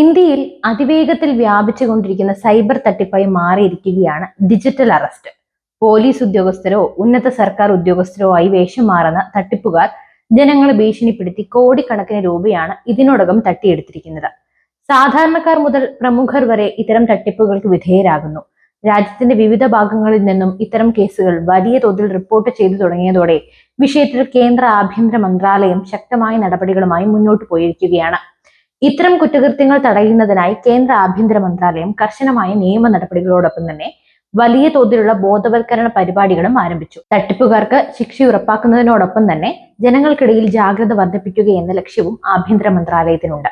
ഇന്ത്യയിൽ അതിവേഗത്തിൽ വ്യാപിച്ചുകൊണ്ടിരിക്കുന്ന സൈബർ തട്ടിപ്പായി മാറിയിരിക്കുകയാണ് ഡിജിറ്റൽ അറസ്റ്റ്. പോലീസ് ഉദ്യോഗസ്ഥരോ ഉന്നത സർക്കാർ ഉദ്യോഗസ്ഥരോ ആയി വേഷം മാറുന്ന തട്ടിപ്പുകാർ ജനങ്ങളെ ഭീഷണിപ്പെടുത്തി കോടിക്കണക്കിന് രൂപയാണ് ഇതിനോടകം തട്ടിയെടുത്തിരിക്കുന്നത്. സാധാരണക്കാർ മുതൽ പ്രമുഖർ വരെ ഇത്തരം തട്ടിപ്പുകൾക്ക് വിധേയരാകുന്നു. രാജ്യത്തിന്റെ വിവിധ ഭാഗങ്ങളിൽ നിന്നും ഇത്തരം കേസുകൾ വലിയ തോതിൽ റിപ്പോർട്ട് ചെയ്തു തുടങ്ങിയതോടെ വിഷയത്തിൽ കേന്ദ്ര ആഭ്യന്തര മന്ത്രാലയം ശക്തമായ നടപടികളുമായി മുന്നോട്ട് പോയിരിക്കുകയാണ്. ഇത്തരം കുറ്റകൃത്യങ്ങൾ തടയുന്നതിനായി കേന്ദ്ര ആഭ്യന്തര മന്ത്രാലയം കർശനമായ നിയമ നടപടികളോടൊപ്പം തന്നെ വലിയ തോതിലുള്ള ബോധവൽക്കരണ പരിപാടികളും ആരംഭിച്ചു. തട്ടിപ്പുകാർക്ക് ശിക്ഷ ഉറപ്പാക്കുന്നതിനോടൊപ്പം തന്നെ ജനങ്ങൾക്കിടയിൽ ജാഗ്രത വർദ്ധിപ്പിക്കുക എന്ന ലക്ഷ്യവും ആഭ്യന്തര മന്ത്രാലയത്തിനുണ്ട്.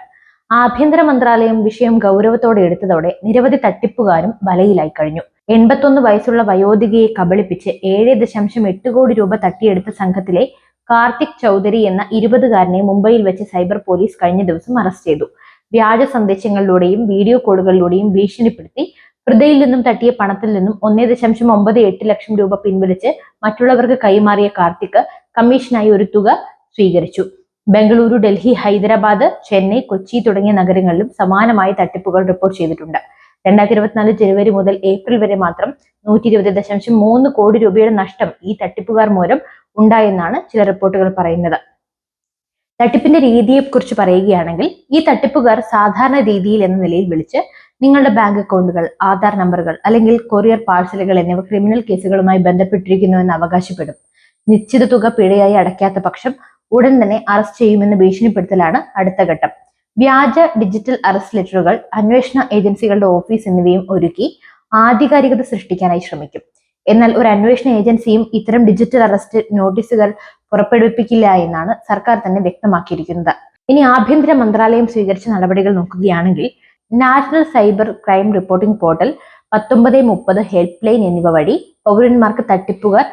ആഭ്യന്തര മന്ത്രാലയം വിഷയം ഗൗരവത്തോടെ എടുത്തതോടെ നിരവധി തട്ടിപ്പുകാരും വലയിലായി കഴിഞ്ഞു. 81 വയസ്സുള്ള വയോധികയെ കബളിപ്പിച്ച് 7.8 കോടി രൂപ തട്ടിയെടുത്ത സംഘത്തിലെ കാർത്തിക് ചൗധരി എന്ന 20-കാരനെ മുംബൈയിൽ വെച്ച് സൈബർ പോലീസ് കഴിഞ്ഞ ദിവസം അറസ്റ്റ് ചെയ്തു. വ്യാജ സന്ദേശങ്ങളിലൂടെയും വീഡിയോ കോളുകളിലൂടെയും ഭീഷണിപ്പെടുത്തി ഹൃദയിൽ നിന്നും തട്ടിയ പണത്തിൽ നിന്നും 1.98 ലക്ഷം രൂപ പിൻവലിച്ച് മറ്റുള്ളവർക്ക് കൈമാറിയ കാർത്തിക് കമ്മീഷനായി ഒരു തുക സ്വീകരിച്ചു. ബംഗളൂരു, ഡൽഹി, ഹൈദരാബാദ്, ചെന്നൈ, കൊച്ചി തുടങ്ങിയ നഗരങ്ങളിലും സമാനമായ തട്ടിപ്പുകൾ റിപ്പോർട്ട് ചെയ്തിട്ടുണ്ട്. 2024 ജനുവരി മുതൽ ഏപ്രിൽ വരെ മാത്രം 120.3 കോടി രൂപയുടെ നഷ്ടം ഈ തട്ടിപ്പുകാർ മൂലം ഉണ്ടായെന്നാണ് ചില റിപ്പോർട്ടുകൾ പറയുന്നത്. തട്ടിപ്പിന്റെ രീതിയെക്കുറിച്ച് പറയുകയാണെങ്കിൽ, ഈ തട്ടിപ്പുകാർ സാധാരണ രീതിയിൽ എന്ന നിലയിൽ വിളിച്ച് നിങ്ങളുടെ ബാങ്ക് അക്കൗണ്ടുകൾ, ആധാർ നമ്പറുകൾ അല്ലെങ്കിൽ കൊറിയർ പാഴ്സലുകൾ എന്നിവ ക്രിമിനൽ കേസുകളുമായി ബന്ധപ്പെട്ടിരിക്കുന്നുവെന്ന് അവകാശപ്പെടും. നിശ്ചിത തുക പിഴയായി അടയ്ക്കാത്ത പക്ഷം ഉടൻ തന്നെ അറസ്റ്റ് ചെയ്യുമെന്ന് ഭീഷണിപ്പെടുത്തലാണ് അടുത്ത ഘട്ടം. വ്യാജ ഡിജിറ്റൽ അറസ്റ്റ് ലെറ്ററുകൾ, അന്വേഷണ ഏജൻസികളുടെ ഓഫീസ് എന്നിവയും ഒരുക്കി ആധികാരികത സൃഷ്ടിക്കാനായി ശ്രമിക്കും. എന്നാൽ ഒരു അന്വേഷണ ഏജൻസിയും ഇത്തരം ഡിജിറ്റൽ അറസ്റ്റ് നോട്ടീസുകൾ പുറപ്പെടുവിപ്പിക്കില്ല എന്നാണ് സർക്കാർ തന്നെ വ്യക്തമാക്കിയിരിക്കുന്നത്. ഇനി ആഭ്യന്തര മന്ത്രാലയം സ്വീകരിച്ച നടപടികൾ നോക്കുകയാണെങ്കിൽ, national cyber crime reporting portal, 1930 help line എന്നിവ വഴി പൗരന്മാർക്ക് തട്ടിപ്പുകാർ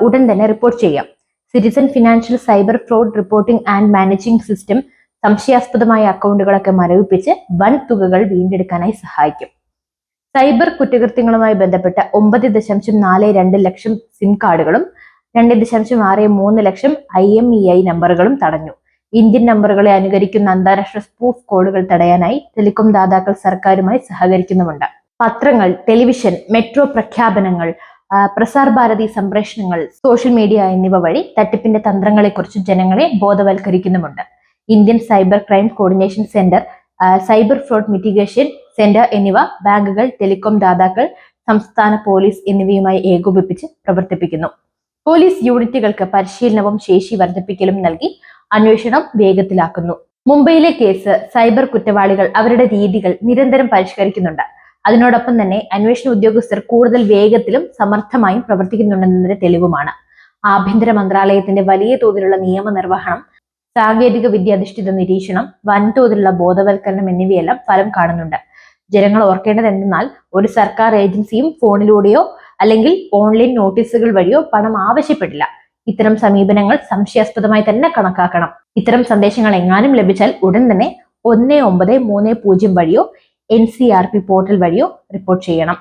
ഉടൻ തന്നെ റിപ്പോർട്ട് ചെയ്യാം. Citizen financial cyber fraud reporting and managing system സംശയാസ്പദമായ അക്കൗണ്ടുകളൊക്കെ മരവിപ്പിച്ച് വൻ തുകകൾ വീണ്ടെടുക്കാനായി സഹായിക്കും. സൈബർ കുറ്റകൃത്യങ്ങളുമായി ബന്ധപ്പെട്ട 9.42 ലക്ഷം സിം കാർഡുകളും 2.63 ലക്ഷം IMEI നമ്പറുകളും തടഞ്ഞു. ഇന്ത്യൻ നമ്പറുകളെ അനുകരിക്കുന്ന അന്താരാഷ്ട്ര സ്പൂഫ് കോളുകൾ തടയാനായി ടെലികോം ദാതാക്കൾ സർക്കാരുമായി സഹകരിക്കുന്നുമുണ്ട്. പത്രങ്ങൾ, ടെലിവിഷൻ, മെട്രോ പ്രഖ്യാപനങ്ങൾ, പ്രസാർ ഭാരതി സംപ്രേഷണങ്ങൾ, സോഷ്യൽ മീഡിയ എന്നിവ വഴി തട്ടിപ്പിന്റെ തന്ത്രങ്ങളെക്കുറിച്ച് ജനങ്ങളെ ബോധവൽക്കരിക്കുന്നുമുണ്ട്. Indian cyber crime coordination centre, cyber fraud mitigation centre എന്നിവ ബാങ്കുകൾ, ടെലികോം ദാതാക്കൾ, സംസ്ഥാന പോലീസ് എന്നിവയുമായി ഏകോപിപ്പിച്ച് പ്രവർത്തിപ്പിക്കുന്നു. പോലീസ് യൂണിറ്റുകൾക്ക് പരിശീലനവും ശേഷി വർദ്ധിപ്പിക്കലും നൽകി അന്വേഷണം വേഗത്തിലാക്കുന്നു. മുംബൈയിലെ കേസ് സൈബർ കുറ്റവാളികൾ അവരുടെ രീതികൾ നിരന്തരം പരിഷ്കരിക്കുന്നുണ്ട്. അതിനോടൊപ്പം തന്നെ അന്വേഷണ ഉദ്യോഗസ്ഥർ കൂടുതൽ വേഗത്തിലും സമർത്ഥമായും പ്രവർത്തിക്കുന്നുണ്ടെന്നതിന്റെ തെളിവുമാണ്. ആഭ്യന്തര മന്ത്രാലയത്തിന്റെ വലിയ തോതിലുള്ള നിയമനിർവഹണം, സാങ്കേതിക വിദ്യാധിഷ്ഠിത നിരീക്ഷണം, വൻതോതിലുള്ള ബോധവൽക്കരണം എന്നിവയെല്ലാം ഫലം കാണുന്നുണ്ട്. ജനങ്ങൾ ഓർക്കേണ്ടത് എന്തെന്നാൽ, ഒരു സർക്കാർ ഏജൻസിയും ഫോണിലൂടെയോ അല്ലെങ്കിൽ ഓൺലൈൻ നോട്ടീസുകൾ വഴിയോ പണം ആവശ്യപ്പെടില്ല. ഇത്തരം സമീപനങ്ങൾ സംശയാസ്പദമായി തന്നെ കണക്കാക്കണം. ഇത്തരം സന്ദേശങ്ങൾ എങ്ങാനും ലഭിച്ചാൽ ഉടൻ തന്നെ 1930 വഴിയോ NCRP പോർട്ടൽ വഴിയോ റിപ്പോർട്ട് ചെയ്യണം.